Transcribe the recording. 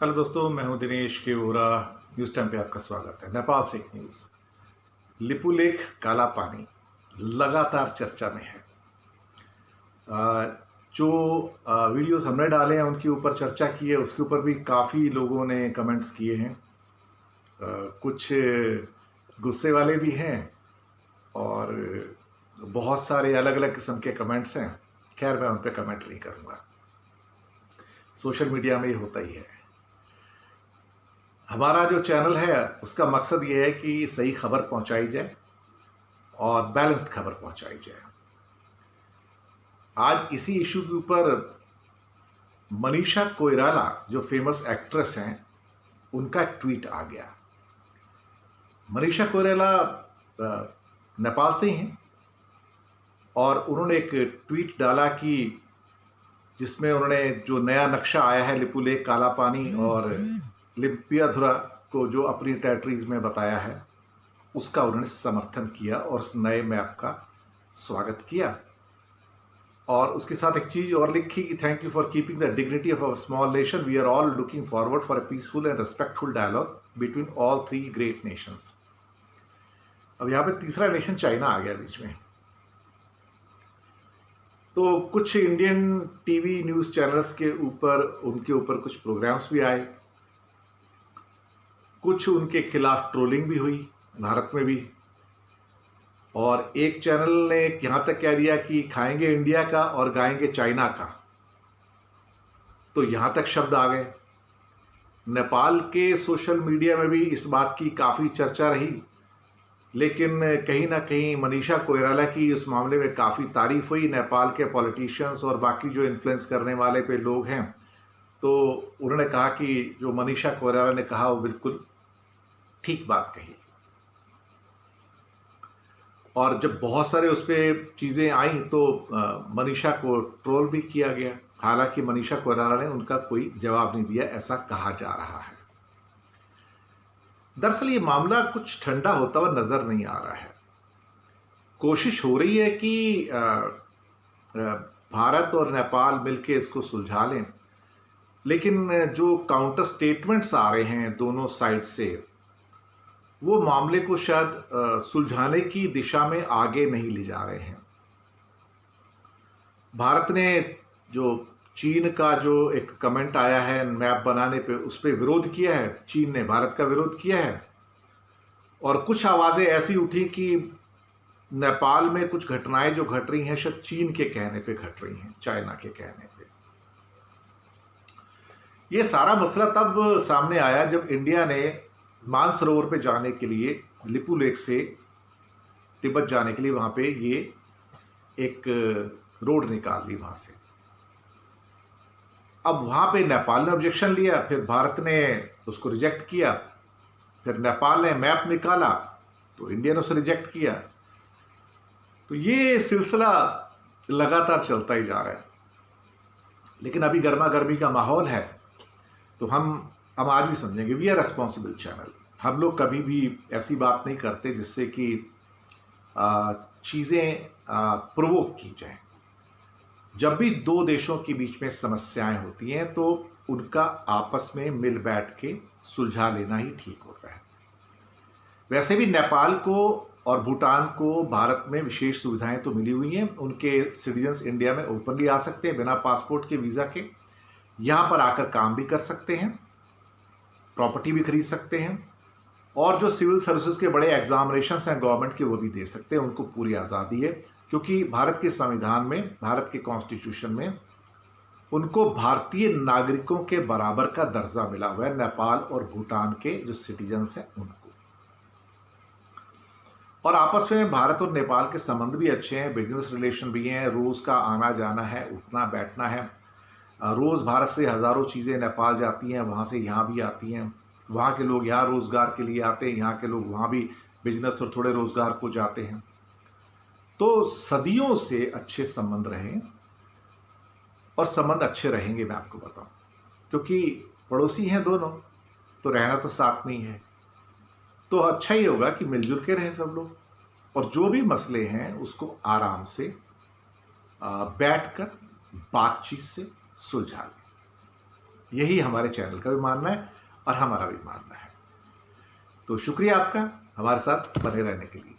Hello दोस्तों, मैं हूं दिनेश के वोरा। न्यूज़ टाइम पे आपका स्वागत है। नेपाल से एक न्यूज़। लिपुलेख काला पानी लगातार चर्चा में है। जो वीडियोस हमने डाले हैं उनके ऊपर चर्चा की है, उसके ऊपर भी काफ़ी लोगों ने कमेंट्स किए हैं। कुछ गुस्से वाले भी हैं और बहुत सारे अलग अलग किस्म के कमेंट्स हैं। खैर, मैं उन पर कमेंट नहीं करूँगा। सोशल मीडिया में ये होता ही है। हमारा जो चैनल है उसका मकसद ये है कि सही खबर पहुंचाई जाए और बैलेंस्ड खबर पहुंचाई जाए। आज इसी इशू के ऊपर मनीषा कोइराला, जो फेमस एक्ट्रेस हैं, उनका एक ट्वीट आ गया। मनीषा कोइराला नेपाल से ही हैं और उन्होंने एक ट्वीट डाला कि जिसमें उन्होंने जो नया नक्शा आया है लिपुलेख काला पानी और लिपियाधुरा को जो अपनी टेरिटरीज में बताया है, उसका उन्होंने समर्थन किया और उस नए मैप का स्वागत किया। और उसके साथ एक चीज और लिखी कि thank you for keeping the dignity of our small nation. We are all looking forward for a peaceful and respectful dialogue between all three great nations. अब यहाँ पे तीसरा नेशन चाइना आ गया बीच में। तो कुछ इंडियन टीवी न्यूज चैनल्स के ऊपर उनके ऊपर कुछ प्रोग्राम्स भी आए, कुछ उनके खिलाफ ट्रोलिंग भी हुई भारत में भी। और एक चैनल ने यहां तक कह दिया कि खाएंगे इंडिया का और गाएंगे चाइना का। तो यहां तक शब्द आ गए। नेपाल के सोशल मीडिया में भी इस बात की काफ़ी चर्चा रही, लेकिन कहीं ना कहीं मनीषा कोइराला की उस मामले में काफ़ी तारीफ हुई। नेपाल के पॉलिटिशियंस और बाकी जो इन्फ्लुएंस करने वाले पे लोग हैं, तो उन्होंने कहा कि जो मनीषा कोइराला ने कहा वो बिल्कुल ठीक बात कही। और जब बहुत सारे उस पर चीज़ें आई तो मनीषा को ट्रोल भी किया गया। हालांकि मनीषा कोइराला ने उनका कोई जवाब नहीं दिया, ऐसा कहा जा रहा है। दरअसल ये मामला कुछ ठंडा होता हुआ नजर नहीं आ रहा है। कोशिश हो रही है कि भारत और नेपाल मिलकर इसको सुलझा लें, लेकिन जो काउंटर स्टेटमेंट्स आ रहे हैं दोनों साइड से, वो मामले को शायद सुलझाने की दिशा में आगे नहीं ले जा रहे हैं। भारत ने जो चीन का जो एक कमेंट आया है मैप बनाने पे, उस पर विरोध किया है। चीन ने भारत का विरोध किया है और कुछ आवाज़ें ऐसी उठी कि नेपाल में कुछ घटनाएं जो घट रही हैं शायद चीन के कहने पे घट रही हैं, चाइना के कहने पे। ये सारा मसला तब सामने आया जब इंडिया ने मानसरोवर पे जाने के लिए, लिपुलेख से तिब्बत जाने के लिए, वहां पे ये एक रोड निकाल ली वहां से। अब वहां पे नेपाल ने ऑब्जेक्शन लिया, फिर भारत ने उसको रिजेक्ट किया, फिर नेपाल ने मैप निकाला तो इंडिया ने उसे रिजेक्ट किया। तो ये सिलसिला लगातार चलता ही जा रहा है। लेकिन अभी गर्मा गर्मी का माहौल है, तो हम आज भी समझेंगे वी आर रेस्पॉन्सिबल चैनल। हम लोग कभी भी ऐसी बात नहीं करते जिससे कि चीज़ें प्रोवोक की जाए। जब भी दो देशों के बीच में समस्याएं होती हैं तो उनका आपस में मिल बैठ के सुलझा लेना ही ठीक होता है। वैसे भी नेपाल को और भूटान को भारत में विशेष सुविधाएं तो मिली हुई हैं। उनके सिटीजन्स इंडिया में ओपनली आ सकते हैं बिना पासपोर्ट के, वीज़ा के। यहाँ पर आकर काम भी कर सकते हैं, प्रॉपर्टी भी खरीद सकते हैं, और जो सिविल सर्विसेज के बड़े एग्जामिनेशंस हैं गवर्नमेंट के, वो भी दे सकते हैं। उनको पूरी आज़ादी है, क्योंकि भारत के संविधान में, भारत के कॉन्स्टिट्यूशन में उनको भारतीय नागरिकों के बराबर का दर्जा मिला हुआ है, नेपाल और भूटान के जो सिटीजन्स हैं उनको। और आपस में भारत और नेपाल के संबंध भी अच्छे हैं, बिजनेस रिलेशन भी हैं, रोज़ का आना जाना है, उठना बैठना है। रोज़ भारत से हज़ारों चीज़ें नेपाल जाती हैं, वहाँ से यहाँ भी आती हैं। वहाँ के लोग यहाँ रोज़गार के लिए आते हैं, यहाँ के लोग वहाँ भी बिजनेस और थोड़े रोज़गार को जाते हैं। तो सदियों से अच्छे संबंध रहे और संबंध अच्छे रहेंगे, मैं आपको बताऊं, क्योंकि पड़ोसी हैं दोनों, तो रहना तो साथ में ही है। तो अच्छा ही होगा कि मिलजुल के रहें सब लोग, और जो भी मसले हैं उसको आराम से बैठकर बातचीत से सुलझा लें। यही हमारे चैनल का भी मानना है और हमारा भी मानना है। तो शुक्रिया आपका हमारे साथ बने रहने के लिए।